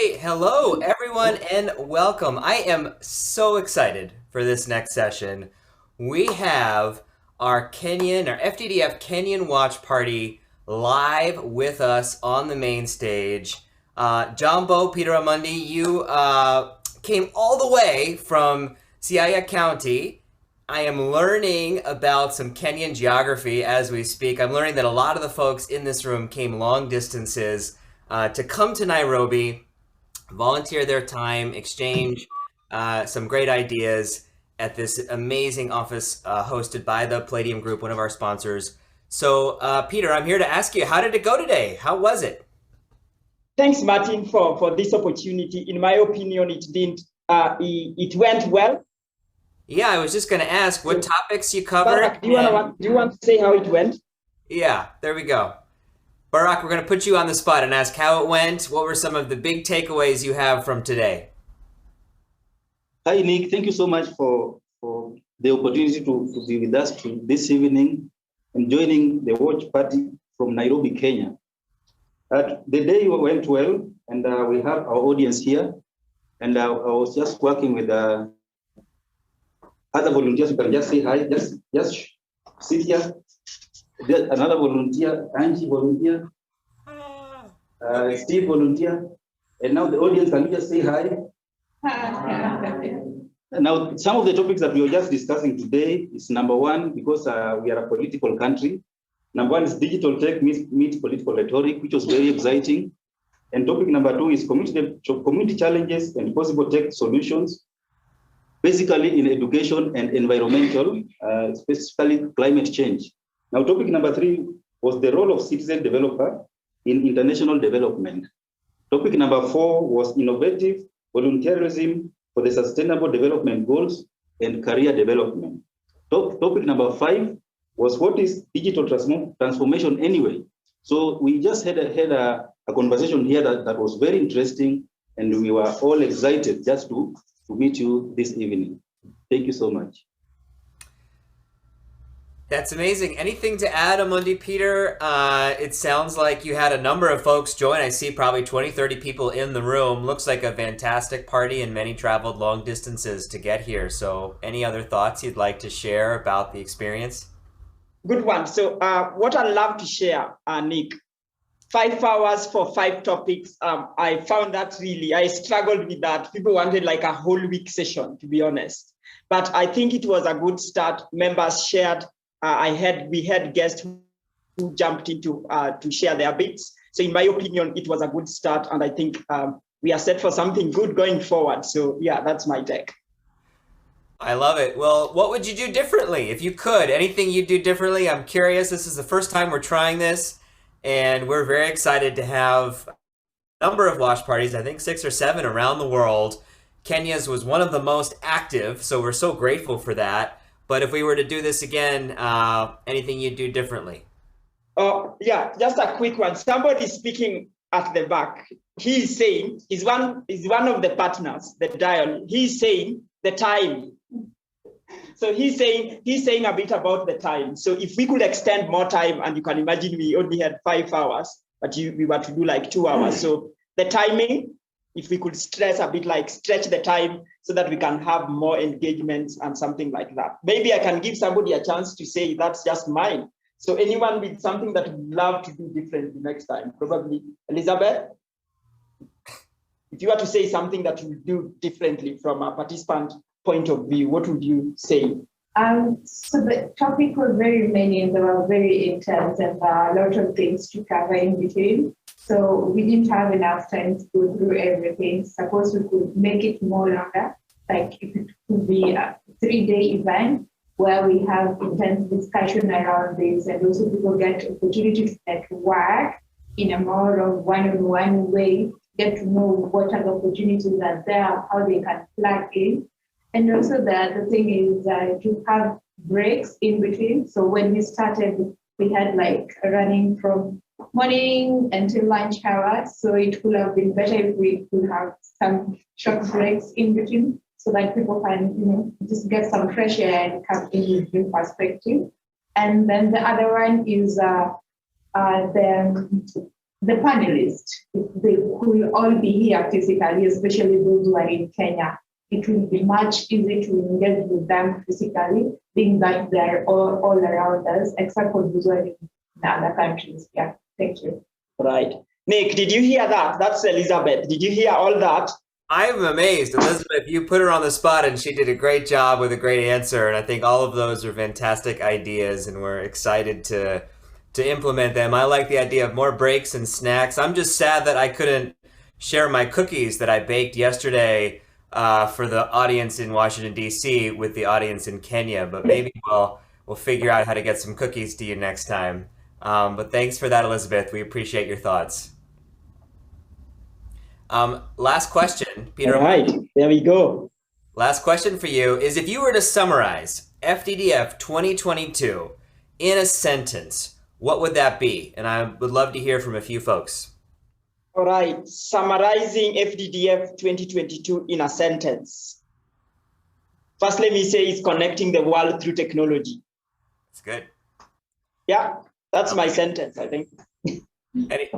Hey, hello everyone and welcome. I am so excited for this next session. We have our FDDF Kenyan Watch Party live with us on the main stage. Jumbo, Peter Amundi, you came all the way from Siaya County. I am learning about some Kenyan geography as we speak. I'm learning that a lot of the folks in this room came long distances to come to Nairobi, volunteer their time, exchange some great ideas at this amazing office hosted by the Palladium Group, one of our sponsors. So, Peter, I'm here to ask you, how did it go today? How was it? Thanks, Martin, for this opportunity. In my opinion, it went well. Yeah, I was just going to ask what topics you covered. Barak, do you want to say how it went? Yeah, there we go. Barak, we're going to put you on the spot and ask how it went. What were some of the big takeaways you have from today? Hi, Nick. Thank you so much for the opportunity to be with us this evening and joining the watch party from Nairobi, Kenya. The day went well, and we have our audience here. And I was just working with other volunteers. You can just say hi. Just sit here. Another volunteer, Angie volunteer, Steve volunteer, and now the audience can just say hi. Now, some of the topics that we were just discussing today is number one, because we are a political country. Number one is digital tech meets political rhetoric, which was very exciting. And topic number two is community challenges and possible tech solutions, basically in education and environmental, specifically climate change. Now, topic number three was the role of citizen developer in international development. Topic number four was innovative volunteerism for the sustainable development goals and career development. Topic number five was what is digital transformation anyway? So we just had a conversation here that was very interesting, and we were all excited just to meet you this evening. Thank you so much. That's amazing. Anything to add, Amundi, Peter? It sounds like you had a number of folks join. I see probably 20, 30 people in the room. Looks like a fantastic party, and many traveled long distances to get here. So any other thoughts you'd like to share about the experience? Good one. So what I love to share, Nick, 5 hours for 5 topics. I found that I struggled with that. People wanted like a whole week session, to be honest. But I think it was a good start. Members shared. We had guests who jumped into to share their bits. So in my opinion, it was a good start, and I think we are set for something good going forward. So yeah, that's my take. I love it. Well, what would you do differently if you could? Anything you'd do differently? I'm curious. This is the first time we're trying this, and we're very excited to have a number of watch parties, I think 6 or 7 around the world. Kenya's was one of the most active, so we're so grateful for that. But if we were to do this again, anything you'd do differently? Yeah, just a quick one. Somebody speaking at the back. He's saying, he's one of the partners, the dial. He's saying the time. So he's saying a bit about the time. So if we could extend more time, and you can imagine we only had 5 hours, but we were to do like 2 hours. So the timing, if we could stretch the time so that we can have more engagements and something like that. Maybe I can give somebody a chance to say that's just mine. So anyone with something that would love to do differently next time, probably Elizabeth. If you were to say something that you would do differently from a participant point of view, what would you say? So the topic was very many, and they were very intense, and a lot of things to cover in between. So we didn't have enough time to go through everything. Suppose we could make it more longer, like if it could be a 3-day event where we have intense discussion around this, and also people get opportunity to network in a more of one-on-one way, get to know what other opportunities are there, how they can plug in. And also the other thing is to have breaks in between. So when we started, we had like running from morning until lunch hours. So it would have been better if we could have some short breaks in between, so that people can, just get some fresh air and come in with new perspective. And then the other one is the the panelists, if they could all be here physically, especially those who are in Kenya, it will be much easier to engage with them physically, being that they're all around us, except for those who are in other countries. Yeah, thank you. Right. Nick, did you hear that? That's Elizabeth. Did you hear all that? I'm amazed. Elizabeth, you put her on the spot and she did a great job with a great answer. And I think all of those are fantastic ideas and we're excited to implement them. I like the idea of more breaks and snacks. I'm just sad that I couldn't share my cookies that I baked yesterday for the audience in Washington, D.C. with the audience in Kenya. But maybe we'll figure out how to get some cookies to you next time. But thanks for that, Elizabeth. We appreciate your thoughts. Last question, Peter. All right, there we go. Last question for you is, if you were to summarize FDDF 2022 in a sentence, what would that be? And I would love to hear from a few folks. All right, summarizing FDDF 2022 in a sentence. First, let me say it's connecting the world through technology. That's good. Yeah, that's my sentence, I think.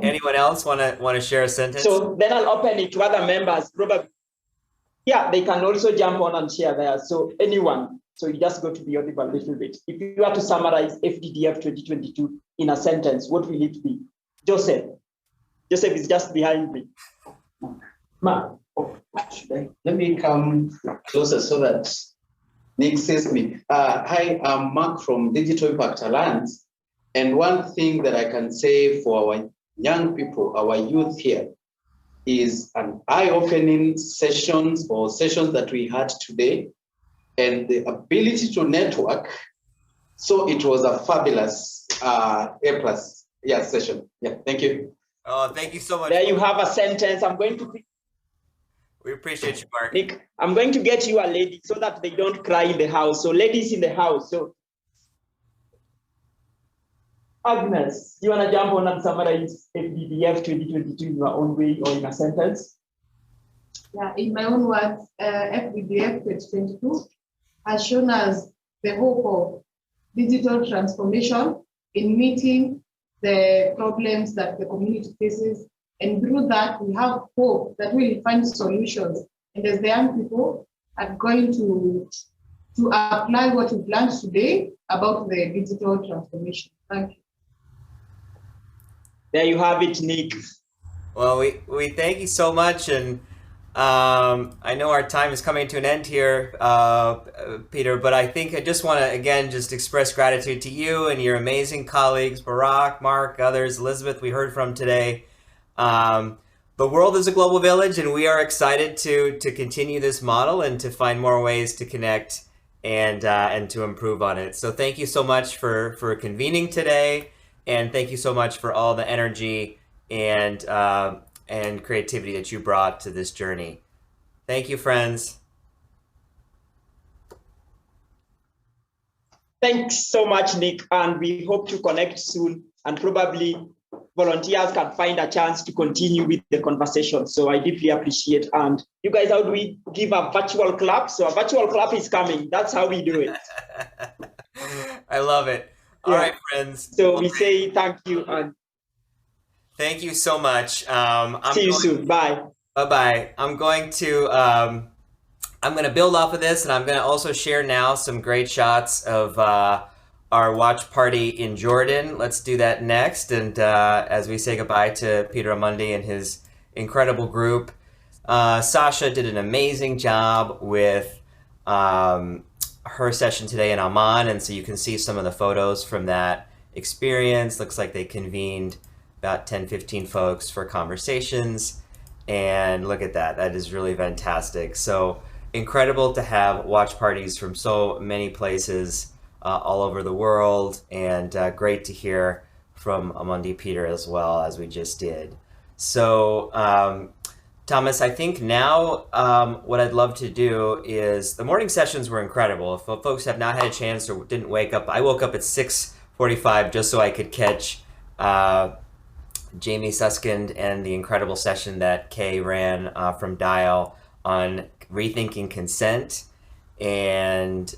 Anyone else want to share a sentence? So then I'll open it to other members. Probably, yeah, they can also jump on and share there. So anyone, so you just go to the audible a little bit. If you were to summarize FDDF 2022 in a sentence, what will it be? Joseph is just behind me. Mark, let me come closer so that Nick sees me. Hi, I'm Mark from Digital Impact Alliance. And one thing that I can say for our young people, our youth here, is an eye-opening sessions that we had today, and the ability to network. So it was a fabulous A+ session. Yeah, thank you. Oh, thank you so much. There you have a sentence. We appreciate you, Mark. Nick, I'm going to get you a lady so that they don't cry in the house. So ladies in the house. So Agnes, you want to jump on and summarize FDDF 2022 in your own way or in a sentence? Yeah, in my own words, FDDF 2022 has shown us the hope of digital transformation in meeting the problems that the community faces. And through that, we have hope that we'll find solutions. And as the young people are going to apply what we've learned today about the digital transformation. Thank you. There you have it, Nick. Well, we thank you so much, and I know our time is coming to an end here, Peter, but I think I just want to, again, just express gratitude to you and your amazing colleagues, Barack, Mark, others, Elizabeth, we heard from today. The world is a global village, and we are excited to continue this model and to find more ways to connect and to improve on it. So thank you so much for convening today. And thank you so much for all the energy and creativity that you brought to this journey. Thank you, friends. Thanks so much, Nick. And we hope to connect soon. And probably volunteers can find a chance to continue with the conversation. So I deeply appreciate. And you guys, how do we give a virtual clap? So a virtual clap is coming. That's how we do it. I love it. All right, friends. So we say thank you and thank you so much. See you soon. Bye. Bye-bye. I'm going to build off of this, and I'm going to also share now some great shots of our watch party in Jordan. Let's do that next. And as we say goodbye to Peter Amundi and his incredible group, Sasha did an amazing job with her session today in Amman, and so you can see some of the photos from that experience. Looks like they convened about 10-15 folks for conversations, and look at that. That is really fantastic. So incredible to have watch parties from so many places all over the world, and great to hear from Amundi Peter as well, as we just did. So Thomas, I think now what I'd love to do is, the morning sessions were incredible. If folks have not had a chance or didn't wake up, I woke up at 6:45 just so I could catch Jamie Suskind and the incredible session that Kay ran from Dial on rethinking consent and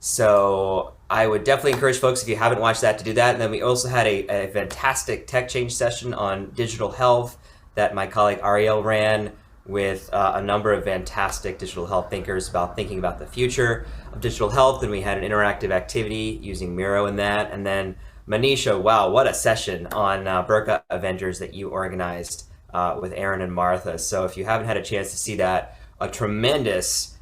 So I would definitely encourage folks, if you haven't watched that, to do that. And then we also had a fantastic tech change session on digital health that my colleague Ariel ran with a number of fantastic digital health thinkers about thinking about the future of digital health. And we had an interactive activity using Miro in that. And then Manisha, wow, what a session on Burqa Avengers that you organized with Aaron and Martha. So if you haven't had a chance to see that, a tremendous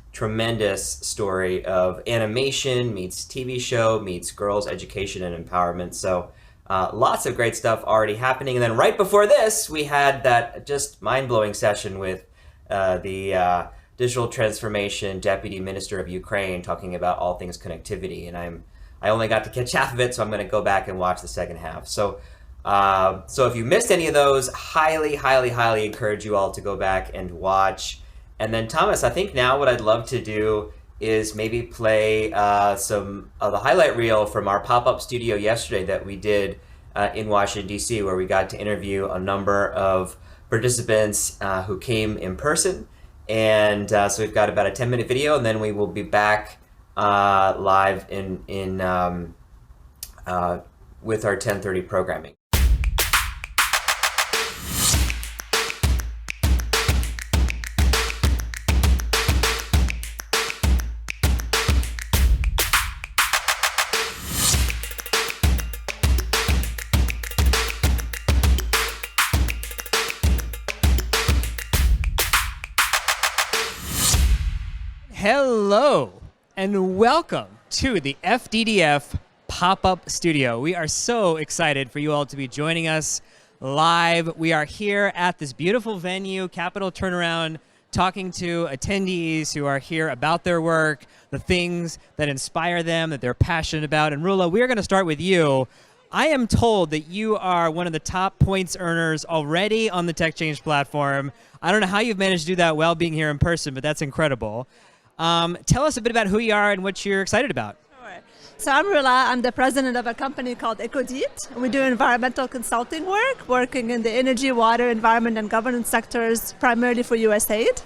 story of animation meets TV show meets girls' education and empowerment. So lots of great stuff already happening. And then right before this, we had that just mind-blowing session with the Digital Transformation Deputy Minister of Ukraine talking about all things connectivity. And I only got to catch half of it, so I'm going to go back and watch the second half. So if you missed any of those, highly encourage you all to go back and watch. And then Thomas, I think now what I'd love to do is maybe play some of the highlight reel from our pop-up studio yesterday that we did in Washington, D.C., where we got to interview a number of participants who came in person. And so we've got about a 10-minute video, and then we will be back live in with our 10:30 programming. Hello and welcome to the FDDF pop-up studio. We are so excited for you all to be joining us live. We are here at this beautiful venue, Capital Turnaround, talking to attendees who are here about their work, the things that inspire them, that they're passionate about. And Rula, we are going to start with you. I am told that you are one of the top points earners already on the Tech Change platform. I don't know how you've managed to do that while being here in person, but that's incredible. Tell us a bit about who you are and what you're excited about. Sure. So I'm Rula. I'm the president of a company called EcoDeet. We do environmental consulting work, working in the energy, water, environment, and governance sectors, primarily for USAID.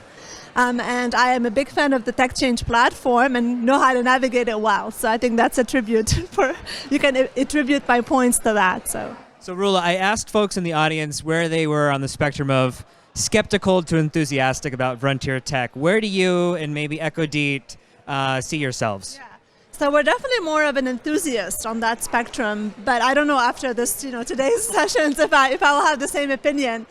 And I am a big fan of the Tech Change platform and know how to navigate it well. So I think that's a tribute. You can attribute my points to that. So Rula, I asked folks in the audience where they were on the spectrum of skeptical to enthusiastic about frontier tech. Where do you and maybe EcoDeet see yourselves? yeah. So we're definitely more of an enthusiast on that spectrum, but I don't know after this, today's sessions if I will have the same opinion.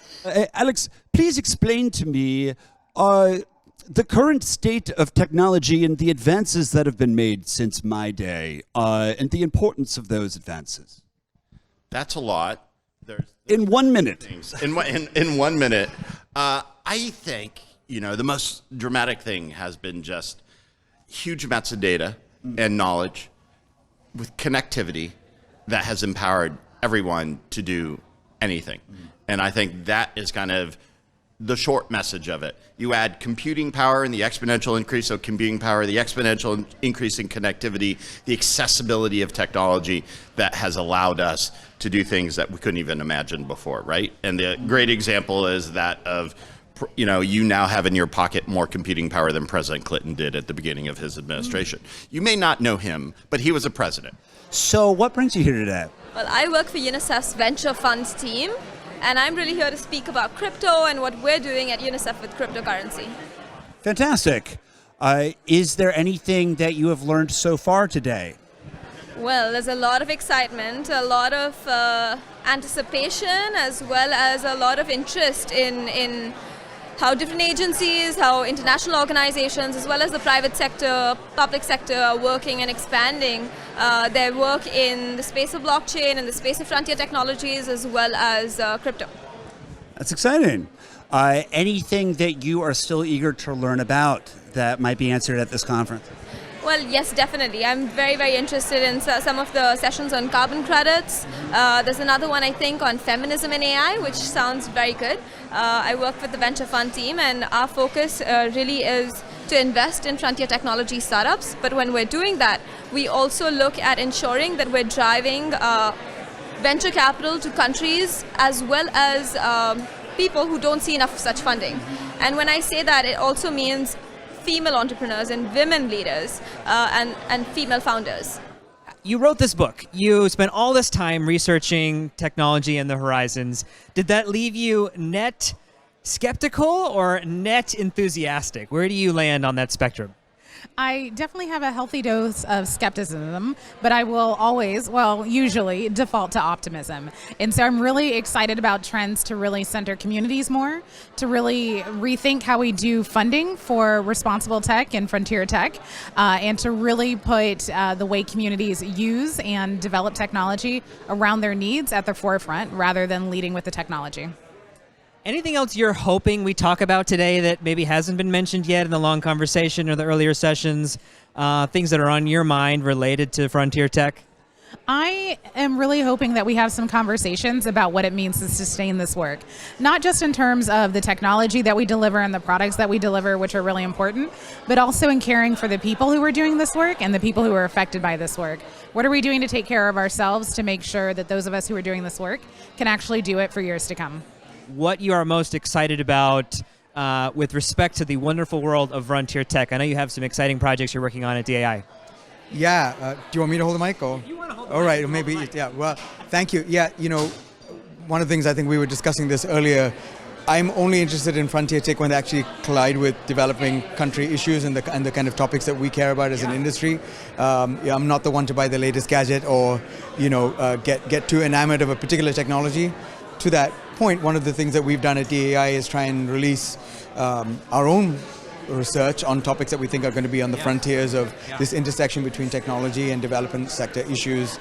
Alex, please explain to me the current state of technology and the advances that have been made since my day, and the importance of those advances. That's a lot. In 1 minute. In 1 minute. I think, the most dramatic thing has been just huge amounts of data and knowledge with connectivity that has empowered everyone to do anything. And I think that is kind of the short message of it. You add computing power and the exponential increase of computing power, the exponential increase in connectivity, the accessibility of technology that has allowed us to do things that we couldn't even imagine before, right? And the great example is that of, you now have in your pocket more computing power than President Clinton did at the beginning of his administration. You may not know him, but he was a president. So what brings you here today? Well, I work for UNICEF's Venture Funds team, and I'm really here to speak about crypto and what we're doing at UNICEF with cryptocurrency. Fantastic. Is there anything that you have learned so far today? Well, there's a lot of excitement, a lot of anticipation, as well as a lot of interest in how different agencies, how international organizations, as well as the private sector, public sector are working and expanding their work in the space of blockchain and the space of frontier technologies, as well as crypto. That's exciting. Anything that you are still eager to learn about that might be answered at this conference? Well, yes, definitely. I'm very, very interested in some of the sessions on carbon credits. There's another one, I think, on feminism and AI, which sounds very good. I work with the Venture Fund team, and our focus really is to invest in frontier technology startups. But when we're doing that, we also look at ensuring that we're driving venture capital to countries as well as people who don't see enough such funding. And when I say that, it also means female entrepreneurs and women leaders and female founders. You wrote this book. You spent all this time researching technology and the horizons. Did that leave you net skeptical or net enthusiastic? Where do you land on that spectrum? I definitely have a healthy dose of skepticism, but I will always, usually default to optimism. And so I'm really excited about trends to really center communities more, to really rethink how we do funding for responsible tech and frontier tech, and to really put the way communities use and develop technology around their needs at the forefront rather than leading with the technology. Anything else you're hoping we talk about today that maybe hasn't been mentioned yet in the long conversation or the earlier sessions? Things that are on your mind related to frontier tech? I am really hoping that we have some conversations about what it means to sustain this work, not just in terms of the technology that we deliver and the products that we deliver, which are really important, but also in caring for the people who are doing this work and the people who are affected by this work. What are we doing to take care of ourselves to make sure that those of us who are doing this work can actually do it for years to come? What you are most excited about with respect to the wonderful world of frontier tech. I know you have some exciting projects you're working on at DAI. Yeah. Do you want me to hold the mic? Or? You want to hold the All right. mic, Maybe. Yeah. Well, thank you. Yeah. One of the things I think we were discussing this earlier. I'm only interested in frontier tech when they actually collide with developing country issues and the kind of topics that we care about as an industry. I'm not the one to buy the latest gadget or get too enamored of a particular technology. To that point, one of the things that we've done at DAI is try and release our own research on topics that we think are going to be on the frontiers of this intersection between technology and development sector issues.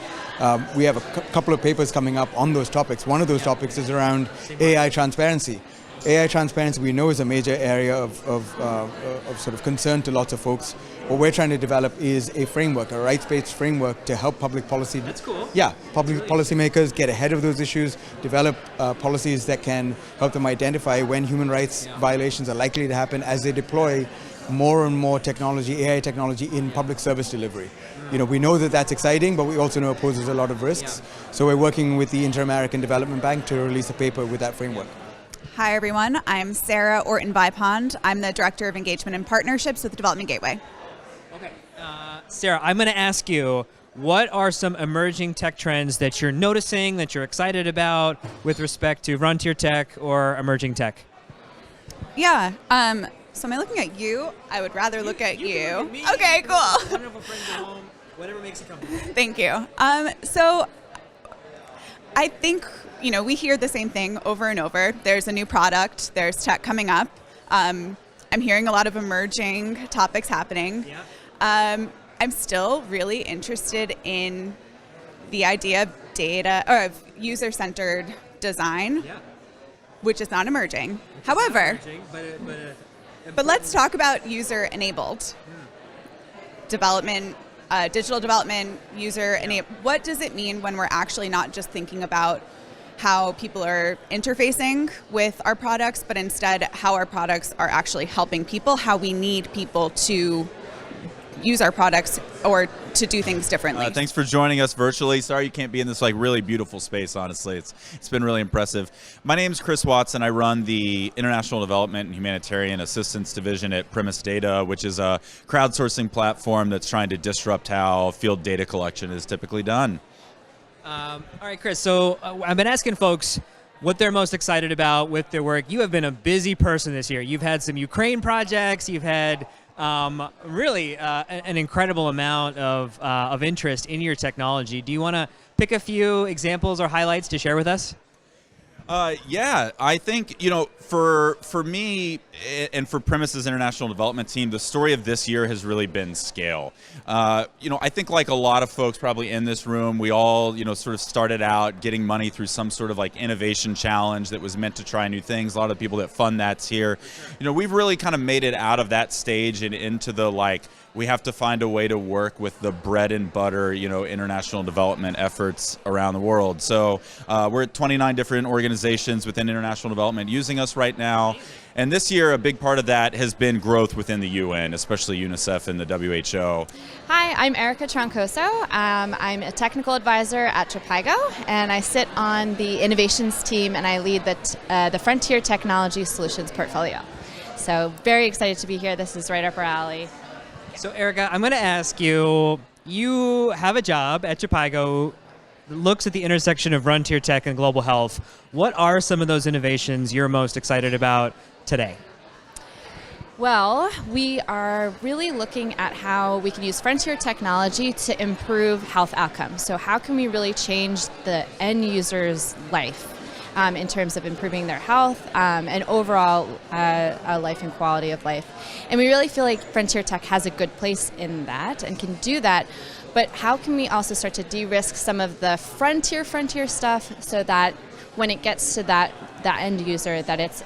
We have a couple of papers coming up on those topics. One of those topics is around AI transparency. AI transparency we know is a major area of sort of concern to lots of folks. What we're trying to develop is a framework, a rights-based framework to help public policy. That's cool. Yeah, public policymakers get ahead of those issues, develop policies that can help them identify when human rights violations are likely to happen as they deploy more and more technology, AI technology in public service delivery. We know that that's exciting, but we also know it poses a lot of risks. So we're working with the Inter-American Development Bank to release a paper with that framework. Hi, everyone. I'm Sarah Orton-Vipond. I'm the Director of Engagement and Partnerships with Development Gateway. Okay. Sarah, I'm going to ask you, what are some emerging tech trends that you're noticing, that you're excited about with respect to frontier tech or emerging tech? Yeah. So am I looking at you? I would rather look at you. Look at me. Okay, cool. Wonderful friends at home. Whatever makes you comfortable. Thank you. So I think, we hear the same thing over and over. There's a new product. There's tech coming up. I'm hearing a lot of emerging topics happening. Yeah. I'm still really interested in the idea of data or of user-centered design, which is not emerging. However, but let's talk about user-enabled development, digital development, user-enabled. What does it mean when we're actually not just thinking about how people are interfacing with our products, but instead how our products are actually helping people, how we need people to use our products or to do things differently. Thanks for joining us virtually. Sorry you can't be in this really beautiful space, honestly. It's been really impressive. My name is Chris Watson. I run the International Development and Humanitarian Assistance Division at Premise Data, which is a crowdsourcing platform that's trying to disrupt how field data collection is typically done. All right, Chris, so I've been asking folks what they're most excited about with their work. You have been a busy person this year. You've had some Ukraine projects. You've had really an incredible amount of interest in your technology. Do you want to pick a few examples or highlights to share with us? Yeah, I think, for me and for Premise's International Development Team, the story of this year has really been scale. I think like a lot of folks probably in this room, we all, sort of started out getting money through some sort of innovation challenge that was meant to try new things. A lot of the people that fund that's here. We've really kind of made it out of that stage and into the we have to find a way to work with the bread and butter, international development efforts around the world. So we're at 29 different organizations within international development using us right now. And this year, a big part of that has been growth within the UN, especially UNICEF and the WHO. Hi, I'm Erica Troncoso. I'm a technical advisor at Trapaigo, and I sit on the innovations team, and I lead the Frontier Technology Solutions portfolio. So very excited to be here. This is right up our alley. So Erica, I'm going to ask you, you have a job at Chapago that looks at the intersection of frontier tech and global health. What are some of those innovations you're most excited about today? Well, we are really looking at how we can use frontier technology to improve health outcomes. So how can we really change the end user's life in terms of improving their health and overall life and quality of life? And we really feel like frontier tech has a good place in that and can do that. But how can we also start to de-risk some of the frontier stuff so that when it gets to that end user, that it's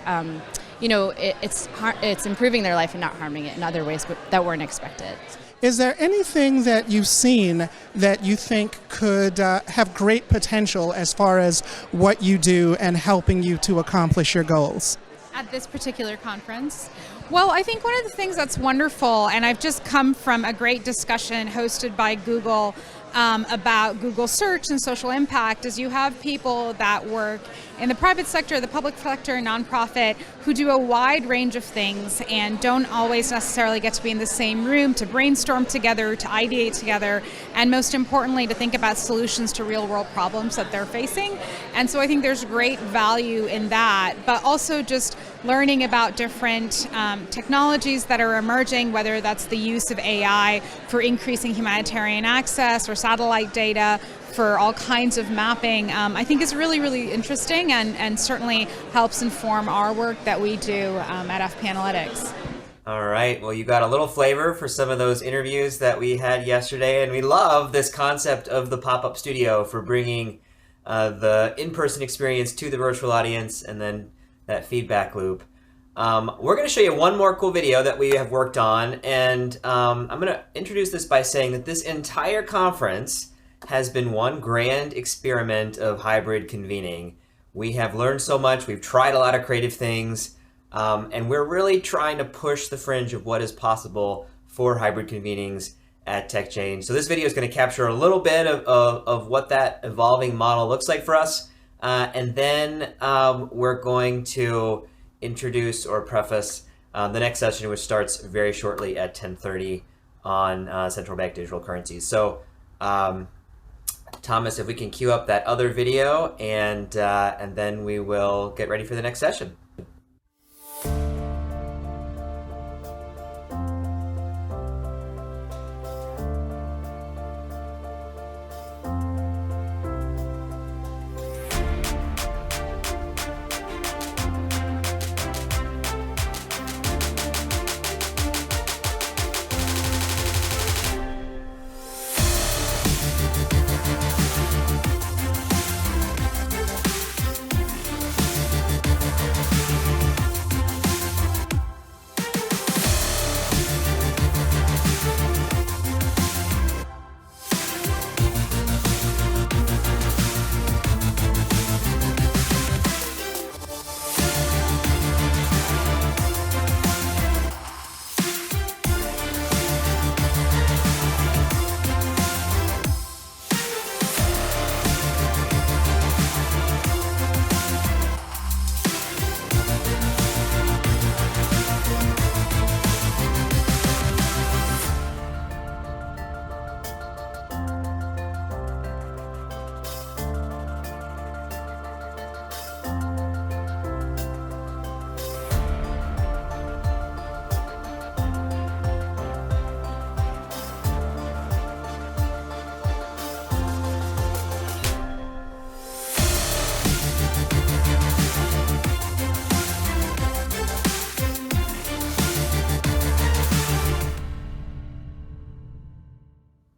it's improving their life and not harming it in other ways that weren't expected. Is there anything that you've seen that you think could have great potential as far as what you do and helping you to accomplish your goals? At this particular conference? Well, I think one of the things that's wonderful, and I've just come from a great discussion hosted by Google about Google search and social impact, is you have people that work in the private sector, the public sector, nonprofit, who do a wide range of things and don't always necessarily get to be in the same room to brainstorm together, to ideate together, and most importantly, to think about solutions to real world problems that they're facing. And so I think there's great value in that, but also just learning about different technologies that are emerging, whether that's the use of AI for increasing humanitarian access or satellite data for all kinds of mapping, I think is really, really interesting and certainly helps inform our work that we do at FP Analytics. All right. Well, you got a little flavor for some of those interviews that we had yesterday, and we love this concept of the pop-up studio for bringing the in-person experience to the virtual audience and then that feedback loop. We're going to show you one more cool video that we have worked on, and I'm going to introduce this by saying that this entire conference has been one grand experiment of hybrid convening. We have learned so much, we've tried a lot of creative things, and we're really trying to push the fringe of what is possible for hybrid convenings at TechChange. So this video is going to capture a little bit of what that evolving model looks like for us, and then we're going to introduce or preface the next session, which starts very shortly at 10:30 on central bank digital currencies. So Thomas, if we can queue up that other video, and then we will get ready for the next session.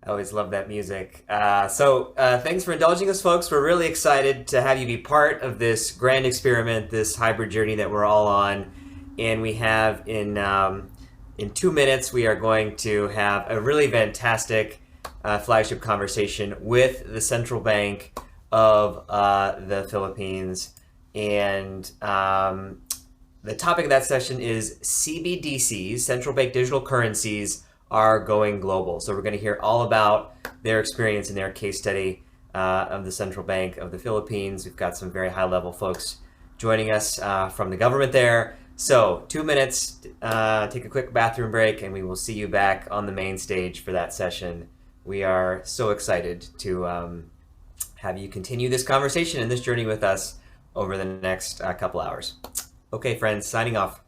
I always love that music. So thanks for indulging us, folks. We're really excited to have you be part of this grand experiment, this hybrid journey that we're all on. And we have in 2 minutes, we are going to have a really fantastic flagship conversation with the Central Bank of the Philippines. And the topic of that session is CBDCs, central bank digital currencies, are going global. So we're going to hear all about their experience and their case study of the Central Bank of the Philippines. We've got some very high-level folks joining us from the government there, So 2 minutes, take a quick bathroom break, and we will see you back on the main stage for that session. We are so excited to have you continue this conversation and this journey with us over the next couple hours. Okay, friends, signing off.